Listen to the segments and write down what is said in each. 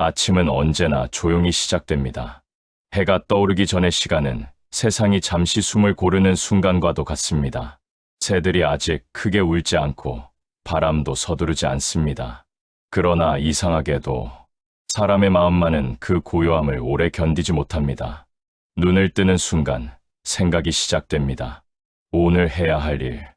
아침은 언제나 조용히 시작됩니다. 해가 떠오르기 전의 시간은 세상이 잠시 숨을 고르는 순간과도 같습니다. 새들이 아직 크게 울지 않고 바람도 서두르지 않습니다. 그러나 이상하게도 사람의 마음만은 그 고요함을 오래 견디지 못합니다. 눈을 뜨는 순간 생각이 시작됩니다. 오늘 해야 할 일,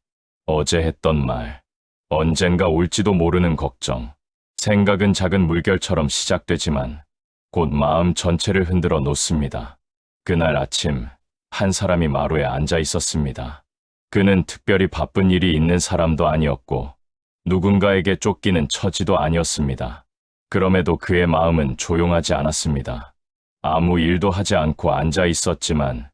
어제 했던 말, 언젠가 올지도 모르는 걱정. 생각은 작은 물결처럼 시작되지만 곧 마음 전체를 흔들어 놓습니다. 그날 아침 한 사람이 마루에 앉아 있었습니다. 그는 특별히 바쁜 일이 있는 사람도 아니었고 누군가에게 쫓기는 처지도 아니었습니다. 그럼에도 그의 마음은 조용하지 않았습니다. 아무 일도 하지 않고 앉아 있었지만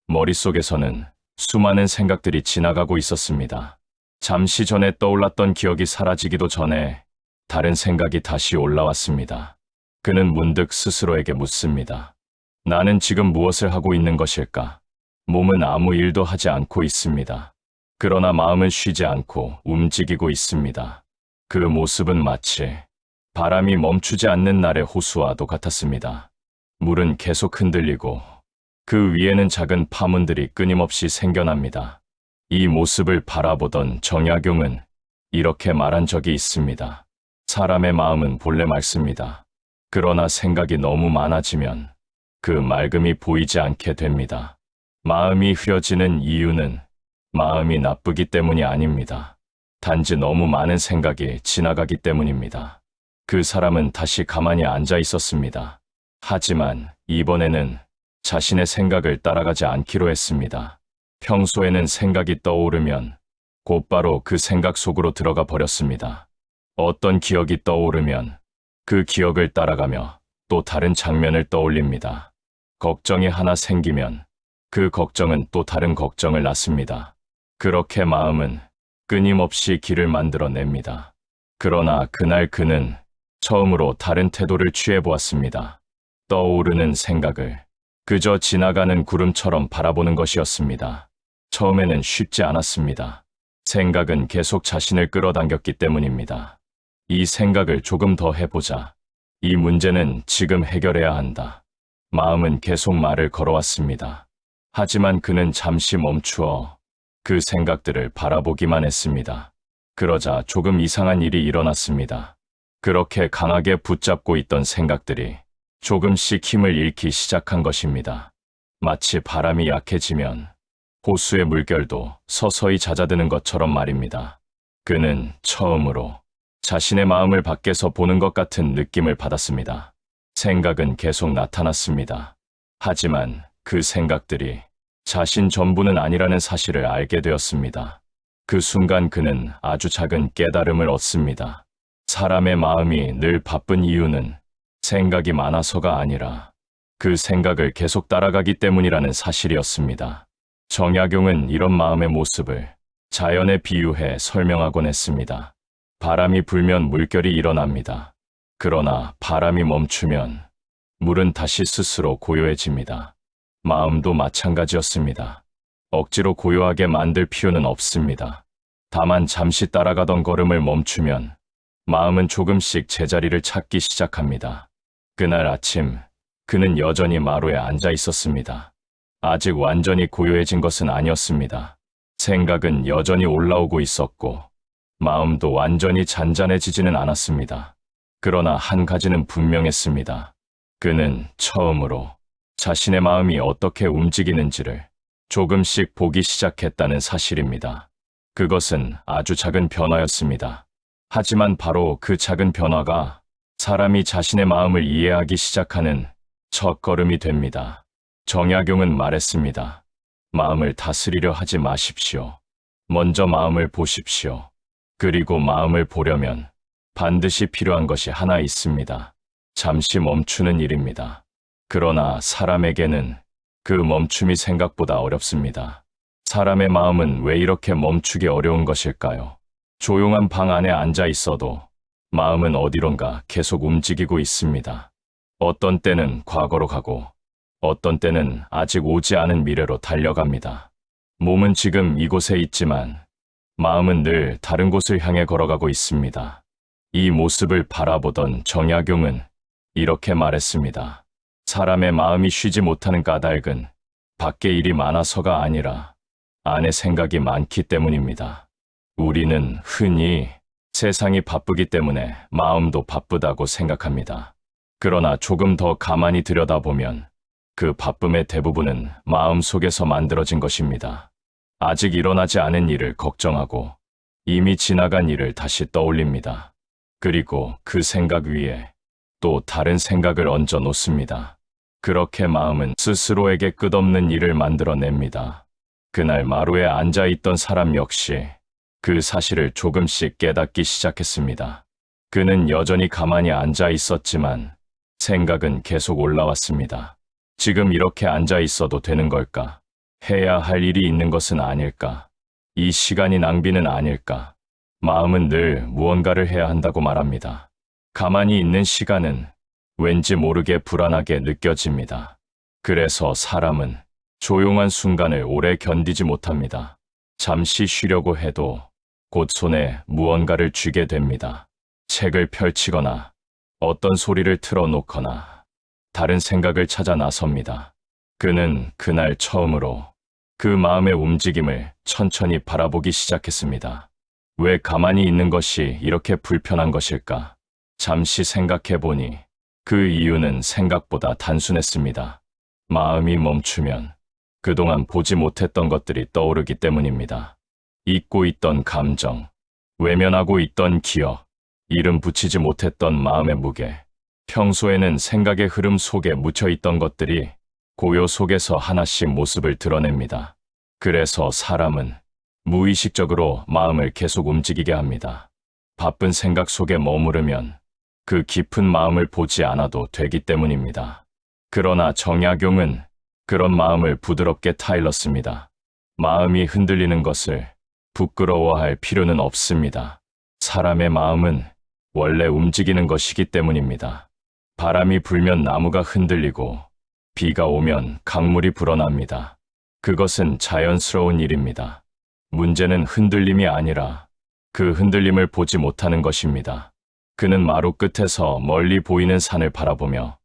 머릿속에서는 수많은 생각들이 지나가고 있었습니다. 잠시 전에 떠올랐던 기억이 사라지기도 전에 다른 생각이 다시 올라왔습니다. 그는 문득 스스로에게 묻습니다. 나는 지금 무엇을 하고 있는 것일까? 몸은 아무 일도 하지 않고 있습니다. 그러나 마음은 쉬지 않고 움직이고 있습니다. 그 모습은 마치 바람이 멈추지 않는 날의 호수와도 같았습니다. 물은 계속 흔들리고 그 위에는 작은 파문들이 끊임없이 생겨납니다. 이 모습을 바라보던 정약용은 이렇게 말한 적이 있습니다. 사람의 마음은 본래 맑습니다. 그러나 생각이 너무 많아지면 그 맑음이 보이지 않게 됩니다. 마음이 흐려지는 이유는 마음이 나쁘기 때문이 아닙니다. 단지 너무 많은 생각이 지나가기 때문입니다. 그 사람은 다시 가만히 앉아 있었습니다. 하지만 이번에는 자신의 생각을 따라가지 않기로 했습니다. 평소에는 생각이 떠오르면 곧바로 그 생각 속으로 들어가 버렸습니다. 어떤 기억이 떠오르면 그 기억을 따라가며 또 다른 장면을 떠올립니다. 걱정이 하나 생기면 그 걱정은 또 다른 걱정을 낳습니다. 그렇게 마음은 끊임없이 길을 만들어냅니다. 그러나 그날 그는 처음으로 다른 태도를 취해보았습니다. 떠오르는 생각을 그저 지나가는 구름처럼 바라보는 것이었습니다. 처음에는 쉽지 않았습니다. 생각은 계속 자신을 끌어당겼기 때문입니다. 이 생각을 조금 더 해보자. 이 문제는 지금 해결해야 한다. 마음은 계속 말을 걸어왔습니다. 하지만 그는 잠시 멈추어 그 생각들을 바라보기만 했습니다. 그러자 조금 이상한 일이 일어났습니다. 그렇게 강하게 붙잡고 있던 생각들이 조금씩 힘을 잃기 시작한 것입니다. 마치 바람이 약해지면 호수의 물결도 서서히 잦아드는 것처럼 말입니다. 그는 처음으로 자신의 마음을 밖에서 보는 것 같은 느낌을 받았습니다. 생각은 계속 나타났습니다. 하지만 그 생각들이 자신 전부는 아니라는 사실을 알게 되었습니다. 그 순간 그는 아주 작은 깨달음을 얻습니다. 사람의 마음이 늘 바쁜 이유는 생각이 많아서가 아니라 그 생각을 계속 따라가기 때문이라는 사실이었습니다. 정약용은 이런 마음의 모습을 자연에 비유해 설명하곤 했습니다. 바람이 불면 물결이 일어납니다. 그러나 바람이 멈추면 물은 다시 스스로 고요해집니다. 마음도 마찬가지였습니다. 억지로 고요하게 만들 필요는 없습니다. 다만 잠시 따라가던 걸음을 멈추면 마음은 조금씩 제자리를 찾기 시작합니다. 그날 아침 그는 여전히 마루에 앉아 있었습니다. 아직 완전히 고요해진 것은 아니었습니다. 생각은 여전히 올라오고 있었고 마음도 완전히 잔잔해지지는 않았습니다. 그러나 한 가지는 분명했습니다. 그는 처음으로 자신의 마음이 어떻게 움직이는지를 조금씩 보기 시작했다는 사실입니다. 그것은 아주 작은 변화였습니다. 하지만 바로 그 작은 변화가 사람이 자신의 마음을 이해하기 시작하는 첫걸음이 됩니다. 정약용은 말했습니다. 마음을 다스리려 하지 마십시오. 먼저 마음을 보십시오. 그리고 마음을 보려면 반드시 필요한 것이 하나 있습니다. 잠시 멈추는 일입니다. 그러나 사람에게는 그 멈춤이 생각보다 어렵습니다. 사람의 마음은 왜 이렇게 멈추기 어려운 것일까요? 조용한 방 안에 앉아 있어도 마음은 어디론가 계속 움직이고 있습니다. 어떤 때는 과거로 가고 어떤 때는 아직 오지 않은 미래로 달려갑니다. 몸은 지금 이곳에 있지만 마음은 늘 다른 곳을 향해 걸어가고 있습니다. 이 모습을 바라보던 정약용은 이렇게 말했습니다. 사람의 마음이 쉬지 못하는 까닭은 밖에 일이 많아서가 아니라 안에 생각이 많기 때문입니다. 우리는 흔히 세상이 바쁘기 때문에 마음도 바쁘다고 생각합니다. 그러나 조금 더 가만히 들여다보면 그 바쁨의 대부분은 마음 속에서 만들어진 것입니다. 아직 일어나지 않은 일을 걱정하고 이미 지나간 일을 다시 떠올립니다. 그리고 그 생각 위에 또 다른 생각을 얹어 놓습니다. 그렇게 마음은 스스로에게 끝없는 일을 만들어냅니다. 그날 마루에 앉아있던 사람 역시 그 사실을 조금씩 깨닫기 시작했습니다. 그는 여전히 가만히 앉아 있었지만 생각은 계속 올라왔습니다. 지금 이렇게 앉아 있어도 되는 걸까? 해야 할 일이 있는 것은 아닐까? 이 시간이 낭비는 아닐까? 마음은 늘 무언가를 해야 한다고 말합니다. 가만히 있는 시간은 왠지 모르게 불안하게 느껴집니다. 그래서 사람은 조용한 순간을 오래 견디지 못합니다. 잠시 쉬려고 해도 곧 손에 무언가를 쥐게 됩니다. 책을 펼치거나 어떤 소리를 틀어놓거나 다른 생각을 찾아 나섭니다. 그는 그날 처음으로 그 마음의 움직임을 천천히 바라보기 시작했습니다. 왜 가만히 있는 것이 이렇게 불편한 것일까? 잠시 생각해보니 그 이유는 생각보다 단순했습니다. 마음이 멈추면 그동안 보지 못했던 것들이 떠오르기 때문입니다. 잊고 있던 감정, 외면하고 있던 기억, 이름 붙이지 못했던 마음의 무게, 평소에는 생각의 흐름 속에 묻혀있던 것들이 고요 속에서 하나씩 모습을 드러냅니다. 그래서 사람은 무의식적으로 마음을 계속 움직이게 합니다. 바쁜 생각 속에 머무르면 그 깊은 마음을 보지 않아도 되기 때문입니다. 그러나 정약용은 그런 마음을 부드럽게 타일렀습니다. 마음이 흔들리는 것을 부끄러워할 필요는 없습니다. 사람의 마음은 원래 움직이는 것이기 때문입니다. 바람이 불면 나무가 흔들리고 비가 오면 강물이 불어납니다. 그것은 자연스러운 일입니다. 문제는 흔들림이 아니라 그 흔들림을 보지 못하는 것입니다. 그는 마루 끝에서 멀리 보이는 산을 바라보며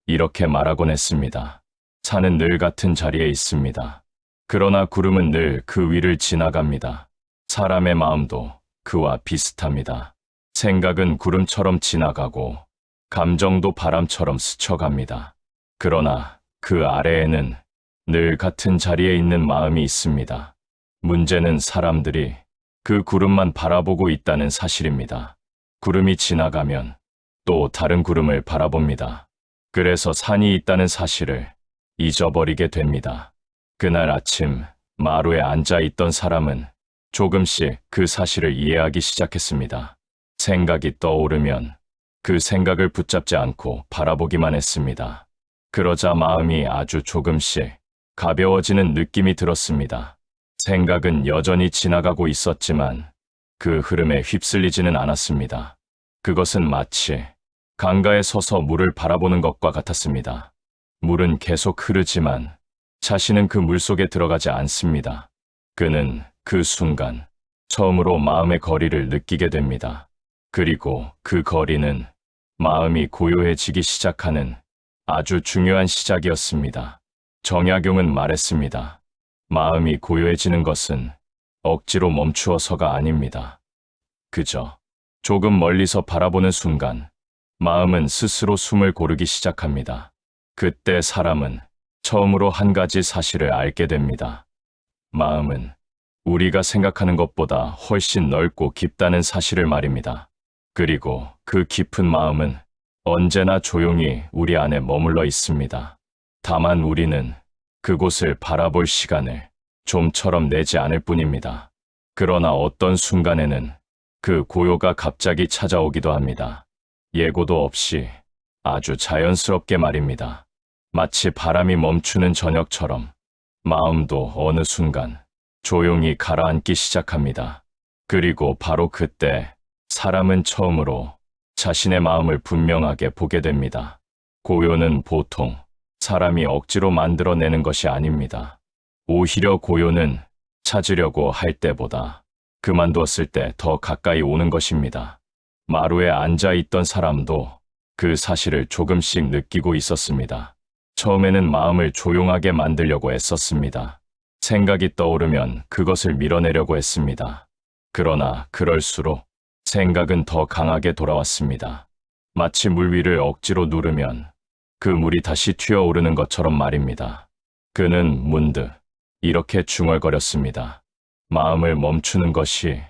이렇게 말하곤 했습니다. 산은 늘 같은 자리에 있습니다. 그러나 구름은 늘 그 위를 지나갑니다. 사람의 마음도 그와 비슷합니다. 생각은 구름처럼 지나가고 감정도 바람처럼 스쳐갑니다. 그러나 그 아래에는 늘 같은 자리에 있는 마음이 있습니다. 문제는 사람들이 그 구름만 바라보고 있다는 사실입니다. 구름이 지나가면 또 다른 구름을 바라봅니다. 그래서 산이 있다는 사실을 잊어버리게 됩니다. 그날 아침 마루에 앉아 있던 사람은 조금씩 그 사실을 이해하기 시작했습니다. 생각이 떠오르면 그 생각을 붙잡지 않고 바라보기만 했습니다. 그러자 마음이 아주 조금씩 가벼워지는 느낌이 들었습니다. 생각은 여전히 지나가고 있었지만 그 흐름에 휩쓸리지는 않았습니다. 그것은 마치 강가에 서서 물을 바라보는 것과 같았습니다. 물은 계속 흐르지만 자신은 그 물 속에 들어가지 않습니다. 그는 그 순간 처음으로 마음의 거리를 느끼게 됩니다. 그리고 그 거리는 마음이 고요해지기 시작하는 아주 중요한 시작이었습니다. 정약용은 말했습니다. 마음이 고요해지는 것은 억지로 멈추어서가 아닙니다. 그저 조금 멀리서 바라보는 순간 마음은 스스로 숨을 고르기 시작합니다. 그때 사람은 처음으로 한 가지 사실을 알게 됩니다. 마음은 우리가 생각하는 것보다 훨씬 넓고 깊다는 사실을 말입니다. 그리고 그 깊은 마음은 언제나 조용히 우리 안에 머물러 있습니다. 다만 우리는 그곳을 바라볼 시간을 좀처럼 내지 않을 뿐입니다. 그러나 어떤 순간에는 그 고요가 갑자기 찾아오기도 합니다. 예고도 없이 아주 자연스럽게 말입니다. 마치 바람이 멈추는 저녁처럼 마음도 어느 순간 조용히 가라앉기 시작합니다. 그리고 바로 그때 사람은 처음으로 자신의 마음을 분명하게 보게 됩니다. 고요는 보통 사람이 억지로 만들어내는 것이 아닙니다. 오히려 고요는 찾으려고 할 때보다 그만두었을 때 더 가까이 오는 것입니다. 마루에 앉아 있던 사람도 그 사실을 조금씩 느끼고 있었습니다. 처음에는 마음을 조용하게 만들려고 애썼습니다. 생각이 떠오르면 그것을 밀어내려고 했습니다. 그러나 그럴수록 생각은 더 강하게 돌아왔습니다. 마치 물 위를 억지로 누르면 그 물이 다시 튀어오르는 것처럼 말입니다. 그는 문득 이렇게 중얼거렸습니다. 마음을 멈추는 것이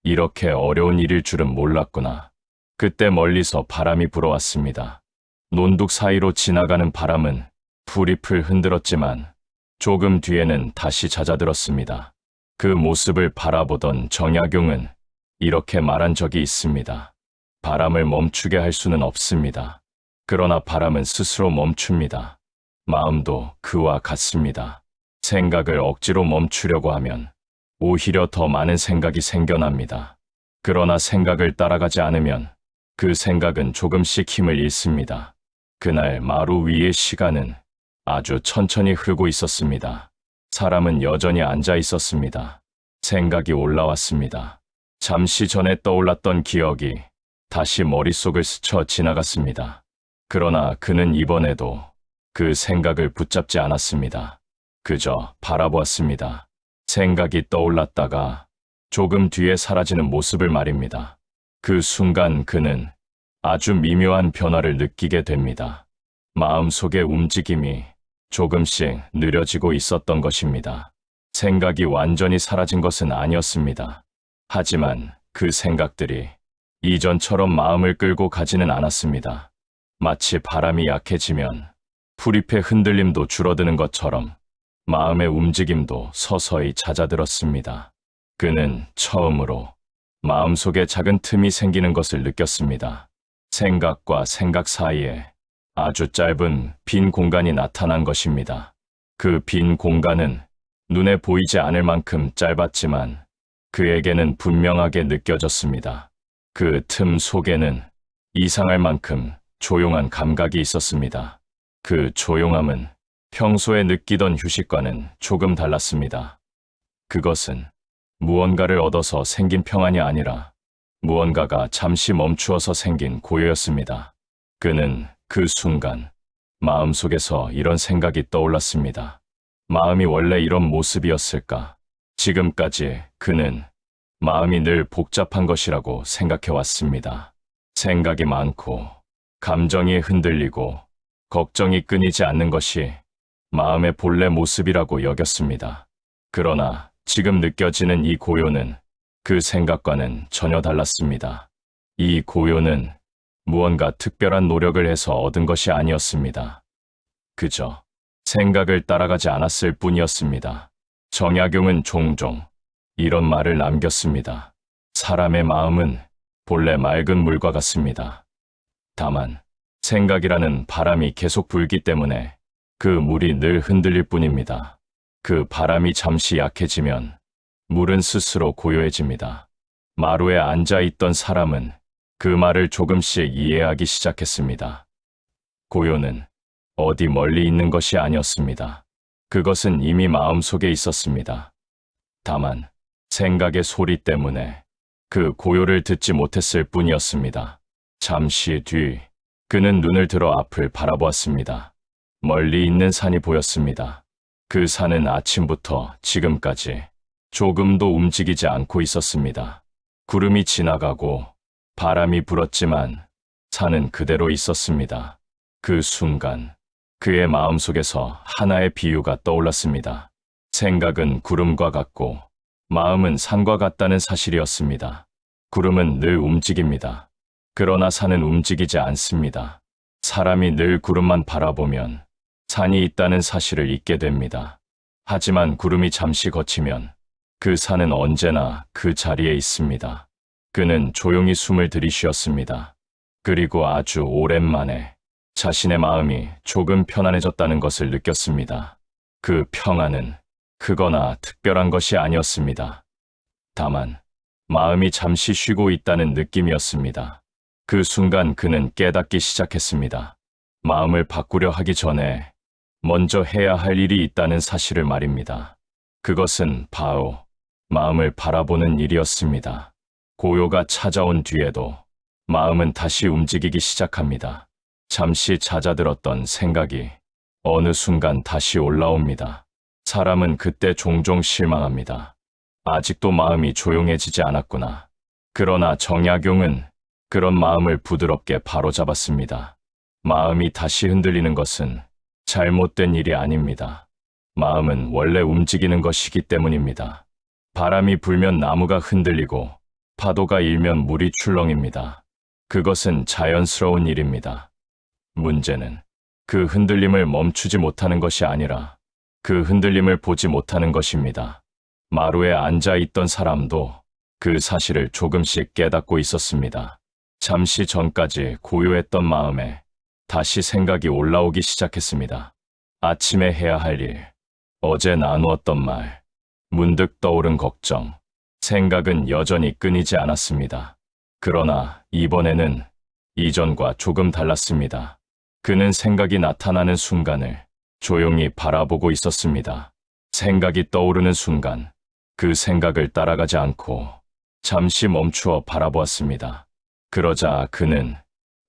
이렇게 어려운 일일 줄은 몰랐구나. 그때 멀리서 바람이 불어왔습니다. 논둑 사이로 지나가는 바람은 풀잎을 흔들었지만 조금 뒤에는 다시 잦아들었습니다. 그 모습을 바라보던 정약용은 이렇게 말한 적이 있습니다. 바람을 멈추게 할 수는 없습니다. 그러나 바람은 스스로 멈춥니다. 마음도 그와 같습니다. 생각을 억지로 멈추려고 하면 오히려 더 많은 생각이 생겨납니다. 그러나 생각을 따라가지 않으면 그 생각은 조금씩 힘을 잃습니다. 그날 마루 위의 시간은 아주 천천히 흐르고 있었습니다. 사람은 여전히 앉아 있었습니다. 생각이 올라왔습니다. 잠시 전에 떠올랐던 기억이 다시 머릿속을 스쳐 지나갔습니다. 그러나 그는 이번에도 그 생각을 붙잡지 않았습니다. 그저 바라보았습니다. 생각이 떠올랐다가 조금 뒤에 사라지는 모습을 말입니다. 그 순간 그는 아주 미묘한 변화를 느끼게 됩니다. 마음속의 움직임이 조금씩 느려지고 있었던 것입니다. 생각이 완전히 사라진 것은 아니었습니다. 하지만 그 생각들이 이전처럼 마음을 끌고 가지는 않았습니다. 마치 바람이 약해지면 풀잎의 흔들림도 줄어드는 것처럼 마음의 움직임도 서서히 잦아들었습니다. 그는 처음으로 마음속에 작은 틈이 생기는 것을 느꼈습니다. 생각과 생각 사이에 아주 짧은 빈 공간이 나타난 것입니다. 그 빈 공간은 눈에 보이지 않을 만큼 짧았지만 그에게는 분명하게 느껴졌습니다. 그 틈 속에는 이상할 만큼 조용한 감각이 있었습니다. 그 조용함은 평소에 느끼던 휴식과는 조금 달랐습니다. 그것은 무언가를 얻어서 생긴 평안이 아니라 무언가가 잠시 멈추어서 생긴 고요였습니다. 그는 그 순간 마음속에서 이런 생각이 떠올랐습니다. 마음이 원래 이런 모습이었을까? 지금까지 그는 마음이 늘 복잡한 것이라고 생각해왔습니다. 생각이 많고 감정이 흔들리고 걱정이 끊이지 않는 것이 마음의 본래 모습이라고 여겼습니다. 그러나 지금 느껴지는 이 고요는 그 생각과는 전혀 달랐습니다. 이 고요는 무언가 특별한 노력을 해서 얻은 것이 아니었습니다. 그저 생각을 따라가지 않았을 뿐이었습니다. 정약용은 종종 이런 말을 남겼습니다. 사람의 마음은 본래 맑은 물과 같습니다. 다만 생각이라는 바람이 계속 불기 때문에 그 물이 늘 흔들릴 뿐입니다. 그 바람이 잠시 약해지면 물은 스스로 고요해집니다. 마루에 앉아있던 사람은 그 말을 조금씩 이해하기 시작했습니다. 고요는 어디 멀리 있는 것이 아니었습니다. 그것은 이미 마음속에 있었습니다. 다만 생각의 소리 때문에 그 고요를 듣지 못했을 뿐이었습니다. 잠시 뒤 그는 눈을 들어 앞을 바라보았습니다. 멀리 있는 산이 보였습니다. 그 산은 아침부터 지금까지 조금도 움직이지 않고 있었습니다. 구름이 지나가고 바람이 불었지만 산은 그대로 있었습니다. 그 순간 그의 마음속에서 하나의 비유가 떠올랐습니다. 생각은 구름과 같고 마음은 산과 같다는 사실이었습니다. 구름은 늘 움직입니다. 그러나 산은 움직이지 않습니다. 사람이 늘 구름만 바라보면 산이 있다는 사실을 잊게 됩니다. 하지만 구름이 잠시 걷히면 그 산은 언제나 그 자리에 있습니다. 그는 조용히 숨을 들이쉬었습니다. 그리고 아주 오랜만에 자신의 마음이 조금 편안해졌다는 것을 느꼈습니다. 그 평안은 크거나 특별한 것이 아니었습니다. 다만 마음이 잠시 쉬고 있다는 느낌이었습니다. 그 순간 그는 깨닫기 시작했습니다. 마음을 바꾸려 하기 전에 먼저 해야 할 일이 있다는 사실을 말입니다. 그것은 바로 마음을 바라보는 일이었습니다. 고요가 찾아온 뒤에도 마음은 다시 움직이기 시작합니다. 잠시 잦아들었던 생각이 어느 순간 다시 올라옵니다. 사람은 그때 종종 실망합니다. 아직도 마음이 조용해지지 않았구나. 그러나 정약용은 그런 마음을 부드럽게 바로잡았습니다. 마음이 다시 흔들리는 것은 잘못된 일이 아닙니다. 마음은 원래 움직이는 것이기 때문입니다. 바람이 불면 나무가 흔들리고 파도가 일면 물이 출렁입니다. 그것은 자연스러운 일입니다. 문제는 그 흔들림을 멈추지 못하는 것이 아니라 그 흔들림을 보지 못하는 것입니다. 마루에 앉아 있던 사람도 그 사실을 조금씩 깨닫고 있었습니다. 잠시 전까지 고요했던 마음에 다시 생각이 올라오기 시작했습니다. 아침에 해야 할 일, 어제 나누었던 말, 문득 떠오른 걱정, 생각은 여전히 끊이지 않았습니다. 그러나 이번에는 이전과 조금 달랐습니다. 그는 생각이 나타나는 순간을 조용히 바라보고 있었습니다. 생각이 떠오르는 순간 그 생각을 따라가지 않고 잠시 멈추어 바라보았습니다. 그러자 그는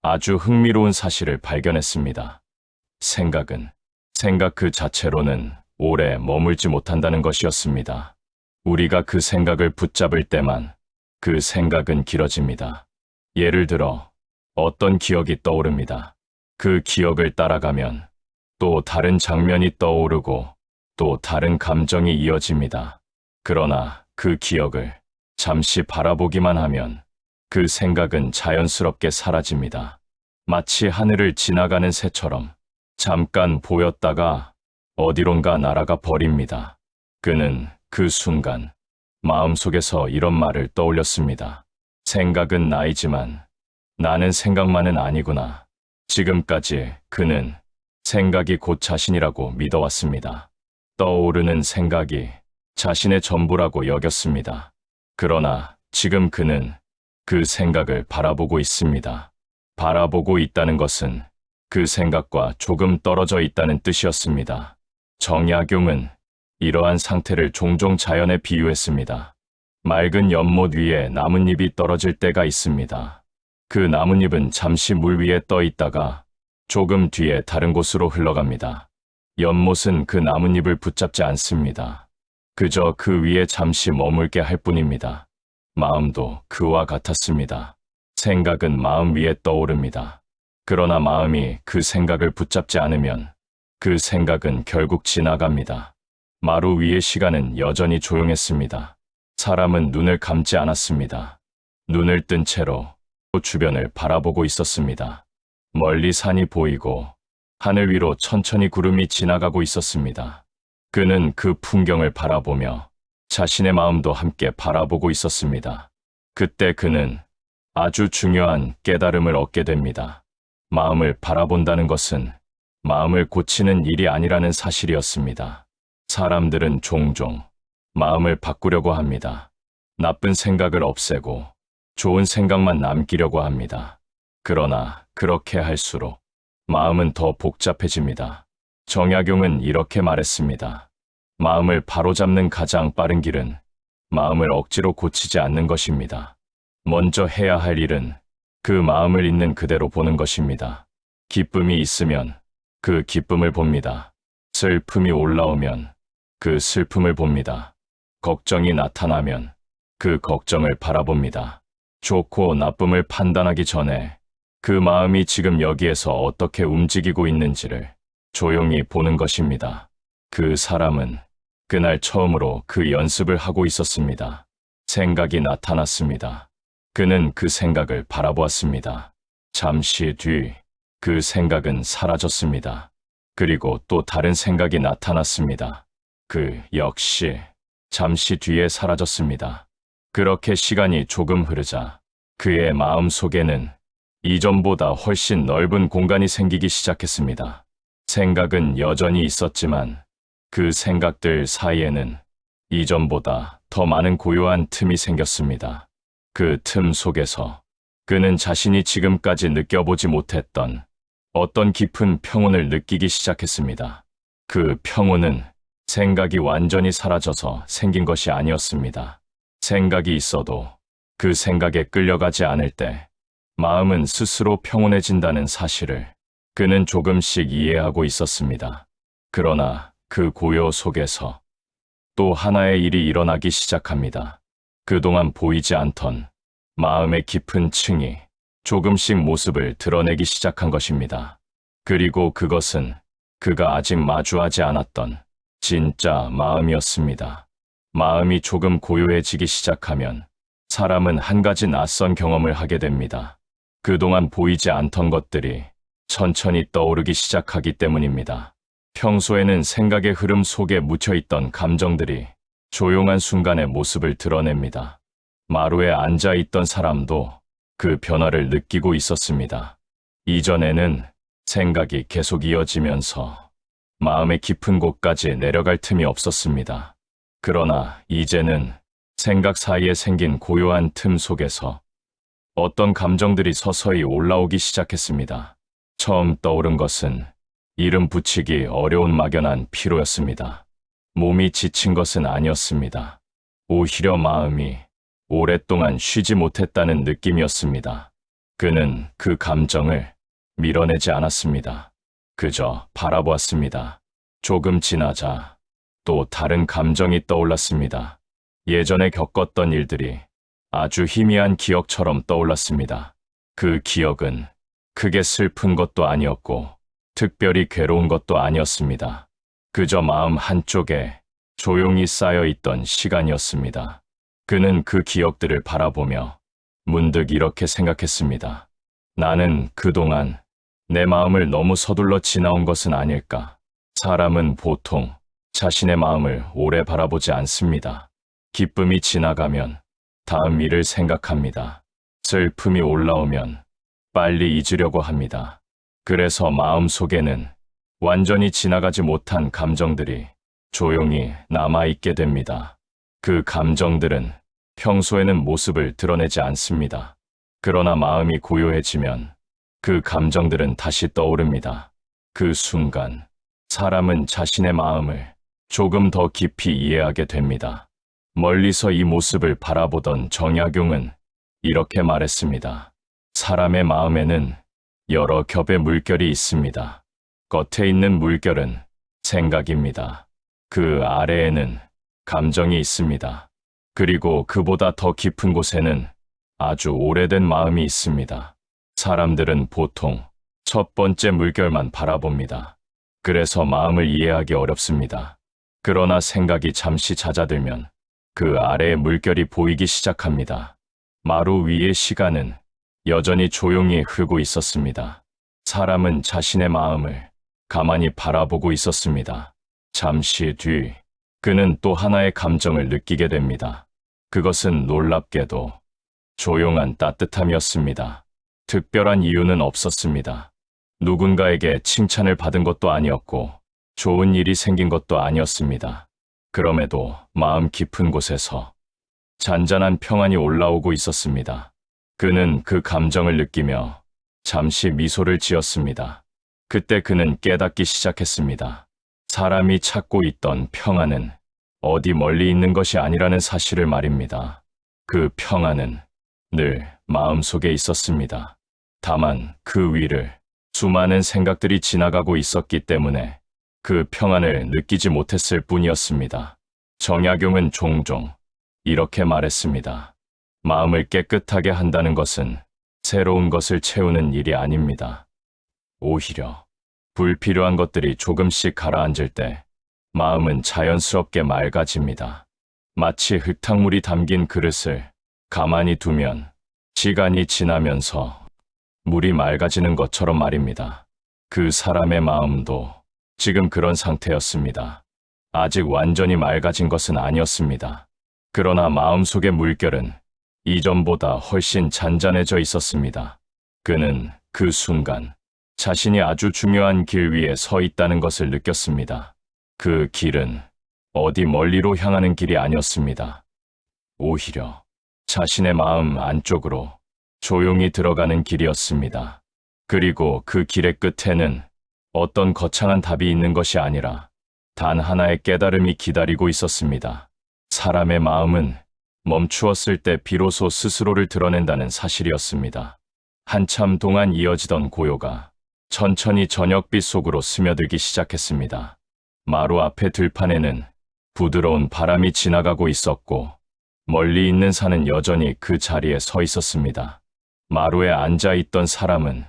아주 흥미로운 사실을 발견했습니다. 생각은 생각 그 자체로는 오래 머물지 못한다는 것이었습니다. 우리가 그 생각을 붙잡을 때만 그 생각은 길어집니다. 예를 들어 어떤 기억이 떠오릅니다. 그 기억을 따라가면 또 다른 장면이 떠오르고 또 다른 감정이 이어집니다. 그러나 그 기억을 잠시 바라보기만 하면 그 생각은 자연스럽게 사라집니다. 마치 하늘을 지나가는 새처럼 잠깐 보였다가 어디론가 날아가 버립니다. 그는 그 순간 마음속에서 이런 말을 떠올렸습니다. 생각은 나이지만 나는 생각만은 아니구나. 지금까지 그는 생각이 곧 자신이라고 믿어왔습니다. 떠오르는 생각이 자신의 전부라고 여겼습니다. 그러나 지금 그는 그 생각을 바라보고 있습니다. 바라보고 있다는 것은 그 생각과 조금 떨어져 있다는 뜻이었습니다. 정약용은 이러한 상태를 종종 자연에 비유했습니다. 맑은 연못 위에 나뭇잎이 떨어질 때가 있습니다. 그 나뭇잎은 잠시 물 위에 떠 있다가 조금 뒤에 다른 곳으로 흘러갑니다. 연못은 그 나뭇잎을 붙잡지 않습니다. 그저 그 위에 잠시 머물게 할 뿐입니다. 마음도 그와 같았습니다. 생각은 마음 위에 떠오릅니다. 그러나 마음이 그 생각을 붙잡지 않으면 그 생각은 결국 지나갑니다. 마루 위의 시간은 여전히 조용했습니다. 사람은 눈을 감지 않았습니다. 눈을 뜬 채로 주변을 바라보고 있었습니다. 멀리 산이 보이고 하늘 위로 천천히 구름이 지나가고 있었습니다. 그는 그 풍경을 바라보며 자신의 마음도 함께 바라보고 있었습니다. 그때 그는 아주 중요한 깨달음을 얻게 됩니다. 마음을 바라본다는 것은 마음을 고치는 일이 아니라는 사실이었습니다. 사람들은 종종 마음을 바꾸려고 합니다. 나쁜 생각을 없애고 좋은 생각만 남기려고 합니다. 그러나 그렇게 할수록 마음은 더 복잡해집니다. 정약용은 이렇게 말했습니다. 마음을 바로잡는 가장 빠른 길은 마음을 억지로 고치지 않는 것입니다. 먼저 해야 할 일은 그 마음을 있는 그대로 보는 것입니다. 기쁨이 있으면 그 기쁨을 봅니다. 슬픔이 올라오면 그 슬픔을 봅니다. 걱정이 나타나면 그 걱정을 바라봅니다. 좋고 나쁨을 판단하기 전에 그 마음이 지금 여기에서 어떻게 움직이고 있는지를 조용히 보는 것입니다. 그 사람은 그날 처음으로 그 연습을 하고 있었습니다. 생각이 나타났습니다. 그는 그 생각을 바라보았습니다. 잠시 뒤 그 생각은 사라졌습니다. 그리고 또 다른 생각이 나타났습니다. 그 역시 잠시 뒤에 사라졌습니다. 그렇게 시간이 조금 흐르자 그의 마음 속에는 이전보다 훨씬 넓은 공간이 생기기 시작했습니다. 생각은 여전히 있었지만 그 생각들 사이에는 이전보다 더 많은 고요한 틈이 생겼습니다. 그 틈 속에서 그는 자신이 지금까지 느껴보지 못했던 어떤 깊은 평온을 느끼기 시작했습니다. 그 평온은 생각이 완전히 사라져서 생긴 것이 아니었습니다. 생각이 있어도 그 생각에 끌려가지 않을 때 마음은 스스로 평온해진다는 사실을 그는 조금씩 이해하고 있었습니다. 그러나 그 고요 속에서 또 하나의 일이 일어나기 시작합니다. 그동안 보이지 않던 마음의 깊은 층이 조금씩 모습을 드러내기 시작한 것입니다. 그리고 그것은 그가 아직 마주하지 않았던 진짜 마음이었습니다. 마음이 조금 고요해지기 시작하면 사람은 한 가지 낯선 경험을 하게 됩니다. 그동안 보이지 않던 것들이 천천히 떠오르기 시작하기 때문입니다. 평소에는 생각의 흐름 속에 묻혀있던 감정들이 조용한 순간에 모습을 드러냅니다. 마루에 앉아있던 사람도 그 변화를 느끼고 있었습니다. 이전에는 생각이 계속 이어지면서 마음의 깊은 곳까지 내려갈 틈이 없었습니다. 그러나 이제는 생각 사이에 생긴 고요한 틈 속에서 어떤 감정들이 서서히 올라오기 시작했습니다. 처음 떠오른 것은 이름 붙이기 어려운 막연한 피로였습니다. 몸이 지친 것은 아니었습니다. 오히려 마음이 오랫동안 쉬지 못했다는 느낌이었습니다. 그는 그 감정을 밀어내지 않았습니다. 그저 바라보았습니다. 조금 지나자 또 다른 감정이 떠올랐습니다. 예전에 겪었던 일들이 아주 희미한 기억처럼 떠올랐습니다. 그 기억은 크게 슬픈 것도 아니었고 특별히 괴로운 것도 아니었습니다. 그저 마음 한쪽에 조용히 쌓여있던 시간이었습니다. 그는 그 기억들을 바라보며 문득 이렇게 생각했습니다. 나는 그동안 내 마음을 너무 서둘러 지나온 것은 아닐까. 사람은 보통 자신의 마음을 오래 바라보지 않습니다. 기쁨이 지나가면 다음 일을 생각합니다. 슬픔이 올라오면 빨리 잊으려고 합니다. 그래서 마음 속에는 완전히 지나가지 못한 감정들이 조용히 남아있게 됩니다. 그 감정들은 평소에는 모습을 드러내지 않습니다. 그러나 마음이 고요해지면 그 감정들은 다시 떠오릅니다. 그 순간 사람은 자신의 마음을 조금 더 깊이 이해하게 됩니다. 멀리서 이 모습을 바라보던 정약용은 이렇게 말했습니다. 사람의 마음에는 여러 겹의 물결이 있습니다. 겉에 있는 물결은 생각입니다. 그 아래에는 감정이 있습니다. 그리고 그보다 더 깊은 곳에는 아주 오래된 마음이 있습니다. 사람들은 보통 첫 번째 물결만 바라봅니다. 그래서 마음을 이해하기 어렵습니다. 그러나 생각이 잠시 잦아들면 그 아래의 물결이 보이기 시작합니다. 마루 위의 시간은 여전히 조용히 흐르고 있었습니다. 사람은 자신의 마음을 가만히 바라보고 있었습니다. 잠시 뒤 그는 또 하나의 감정을 느끼게 됩니다. 그것은 놀랍게도 조용한 따뜻함이었습니다. 특별한 이유는 없었습니다. 누군가에게 칭찬을 받은 것도 아니었고 좋은 일이 생긴 것도 아니었습니다. 그럼에도 마음 깊은 곳에서 잔잔한 평안이 올라오고 있었습니다. 그는 그 감정을 느끼며 잠시 미소를 지었습니다. 그때 그는 깨닫기 시작했습니다. 사람이 찾고 있던 평안은 어디 멀리 있는 것이 아니라는 사실을 말입니다. 그 평안은 늘 마음속에 있었습니다. 다만 그 위를 수많은 생각들이 지나가고 있었기 때문에 그 평안을 느끼지 못했을 뿐이었습니다. 정약용은 종종 이렇게 말했습니다. 마음을 깨끗하게 한다는 것은 새로운 것을 채우는 일이 아닙니다. 오히려 불필요한 것들이 조금씩 가라앉을 때 마음은 자연스럽게 맑아집니다. 마치 흙탕물이 담긴 그릇을 가만히 두면 시간이 지나면서 물이 맑아지는 것처럼 말입니다. 그 사람의 마음도 지금 그런 상태였습니다. 아직 완전히 맑아진 것은 아니었습니다. 그러나 마음속의 물결은 이전보다 훨씬 잔잔해져 있었습니다. 그는 그 순간 자신이 아주 중요한 길 위에 서 있다는 것을 느꼈습니다. 그 길은 어디 멀리로 향하는 길이 아니었습니다. 오히려 자신의 마음 안쪽으로 조용히 들어가는 길이었습니다. 그리고 그 길의 끝에는 어떤 거창한 답이 있는 것이 아니라 단 하나의 깨달음이 기다리고 있었습니다. 사람의 마음은 멈추었을 때 비로소 스스로를 드러낸다는 사실이었습니다. 한참 동안 이어지던 고요가 천천히 저녁빛 속으로 스며들기 시작했습니다. 마루 앞의 들판에는 부드러운 바람이 지나가고 있었고 멀리 있는 산은 여전히 그 자리에 서 있었습니다. 마루에 앉아 있던 사람은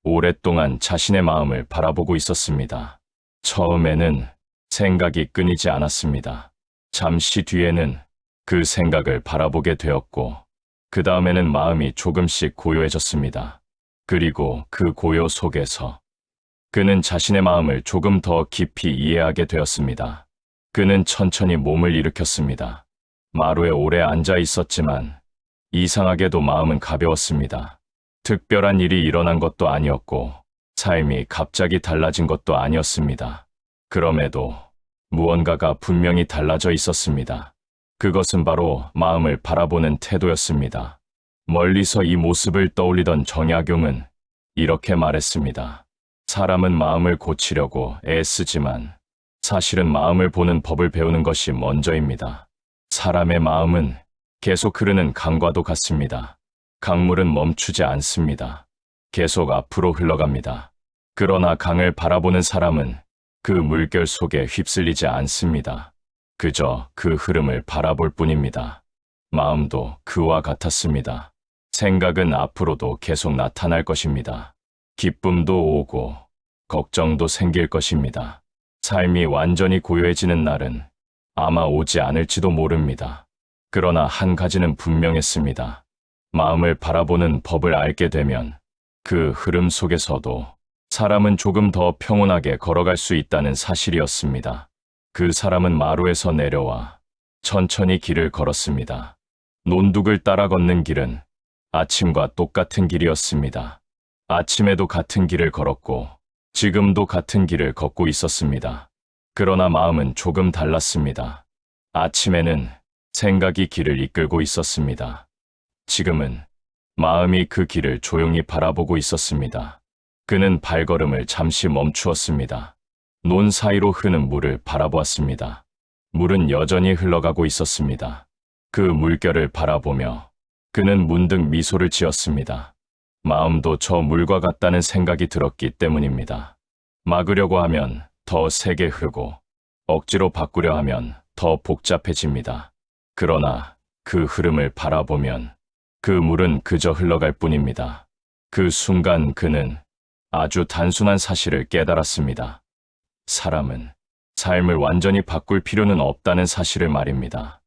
오랫동안 자신의 마음을 바라보고 있었습니다. 처음에는 생각이 끊이지 않았습니다. 잠시 뒤에는 그 생각을 바라보게 되었고 그 다음에는 마음이 조금씩 고요해졌습니다. 그리고 그 고요 속에서 그는 자신의 마음을 조금 더 깊이 이해하게 되었습니다. 그는 천천히 몸을 일으켰습니다. 마루에 오래 앉아 있었지만 이상하게도 마음은 가벼웠습니다. 특별한 일이 일어난 것도 아니었고 삶이 갑자기 달라진 것도 아니었습니다. 그럼에도 무언가가 분명히 달라져 있었습니다. 그것은 바로 마음을 바라보는 태도였습니다. 멀리서 이 모습을 떠올리던 정약용은 이렇게 말했습니다. 사람은 마음을 고치려고 애쓰지만 사실은 마음을 보는 법을 배우는 것이 먼저입니다. 사람의 마음은 계속 흐르는 강과도 같습니다. 강물은 멈추지 않습니다. 계속 앞으로 흘러갑니다. 그러나 강을 바라보는 사람은 그 물결 속에 휩쓸리지 않습니다. 그저 그 흐름을 바라볼 뿐입니다. 마음도 그와 같았습니다. 생각은 앞으로도 계속 나타날 것입니다. 기쁨도 오고 걱정도 생길 것입니다. 삶이 완전히 고요해지는 날은 아마 오지 않을지도 모릅니다. 그러나 한 가지는 분명했습니다. 마음을 바라보는 법을 알게 되면 그 흐름 속에서도 사람은 조금 더 평온하게 걸어갈 수 있다는 사실이었습니다. 그 사람은 마루에서 내려와 천천히 길을 걸었습니다. 논둑을 따라 걷는 길은 아침과 똑같은 길이었습니다. 아침에도 같은 길을 걸었고 지금도 같은 길을 걷고 있었습니다. 그러나 마음은 조금 달랐습니다. 아침에는 생각이 길을 이끌고 있었습니다. 지금은 마음이 그 길을 조용히 바라보고 있었습니다. 그는 발걸음을 잠시 멈추었습니다. 논 사이로 흐르는 물을 바라보았습니다. 물은 여전히 흘러가고 있었습니다. 그 물결을 바라보며 그는 문득 미소를 지었습니다. 마음도 저 물과 같다는 생각이 들었기 때문입니다. 막으려고 하면 더 세게 흐르고 억지로 바꾸려 하면 더 복잡해집니다. 그러나 그 흐름을 바라보면 그 물은 그저 흘러갈 뿐입니다. 그 순간 그는 아주 단순한 사실을 깨달았습니다. 사람은 삶을 완전히 바꿀 필요는 없다는 사실을 말입니다.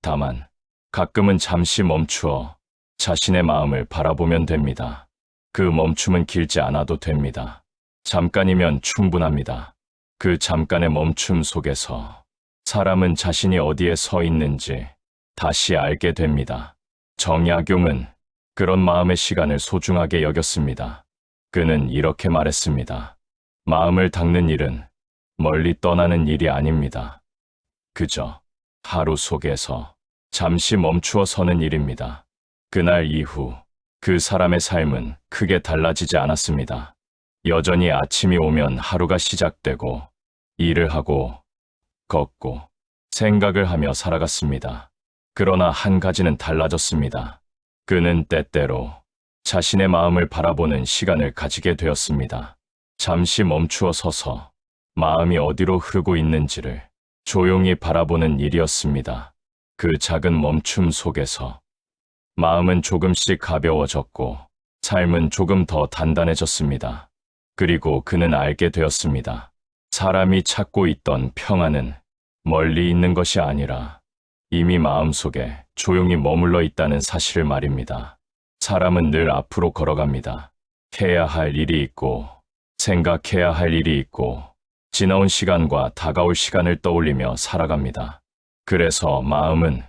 다만 가끔은 잠시 멈추어 자신의 마음을 바라보면 됩니다. 그 멈춤은 길지 않아도 됩니다. 잠깐이면 충분합니다. 그 잠깐의 멈춤 속에서 사람은 자신이 어디에 서 있는지 다시 알게 됩니다. 정약용은 그런 마음의 시간을 소중하게 여겼습니다. 그는 이렇게 말했습니다. 마음을 닦는 일은 멀리 떠나는 일이 아닙니다. 그저 하루 속에서 잠시 멈추어 서는 일입니다. 그날 이후 그 사람의 삶은 크게 달라지지 않았습니다. 여전히 아침이 오면 하루가 시작되고 일을 하고 걷고 생각을 하며 살아갔습니다. 그러나 한 가지는 달라졌습니다. 그는 때때로 자신의 마음을 바라보는 시간을 가지게 되었습니다. 잠시 멈추어 서서 마음이 어디로 흐르고 있는지를 조용히 바라보는 일이었습니다. 그 작은 멈춤 속에서 마음은 조금씩 가벼워졌고 삶은 조금 더 단단해졌습니다. 그리고 그는 알게 되었습니다. 사람이 찾고 있던 평안은 멀리 있는 것이 아니라 이미 마음속에 조용히 머물러 있다는 사실을 말입니다. 사람은 늘 앞으로 걸어갑니다. 해야 할 일이 있고 생각해야 할 일이 있고 지나온 시간과 다가올 시간을 떠올리며 살아갑니다. 그래서 마음은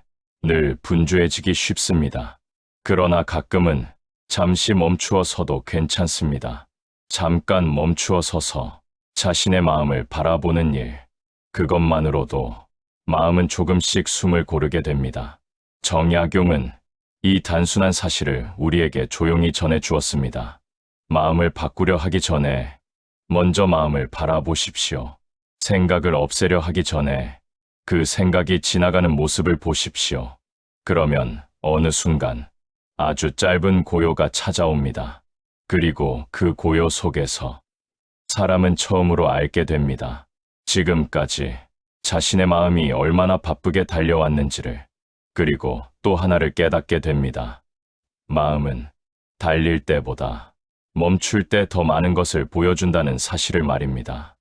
늘 분주해지기 쉽습니다. 그러나 가끔은 잠시 멈추어 서도 괜찮습니다. 잠깐 멈추어 서서 자신의 마음을 바라보는 일, 그것만으로도 마음은 조금씩 숨을 고르게 됩니다. 정약용은 이 단순한 사실을 우리에게 조용히 전해 주었습니다. 마음을 바꾸려 하기 전에 먼저 마음을 바라보십시오. 생각을 없애려 하기 전에 그 생각이 지나가는 모습을 보십시오. 그러면 어느 순간 아주 짧은 고요가 찾아옵니다. 그리고 그 고요 속에서 사람은 처음으로 알게 됩니다. 지금까지 자신의 마음이 얼마나 바쁘게 달려왔는지를. 그리고 또 하나를 깨닫게 됩니다. 마음은 달릴 때보다 멈출 때 더 많은 것을 보여준다는 사실을 말입니다.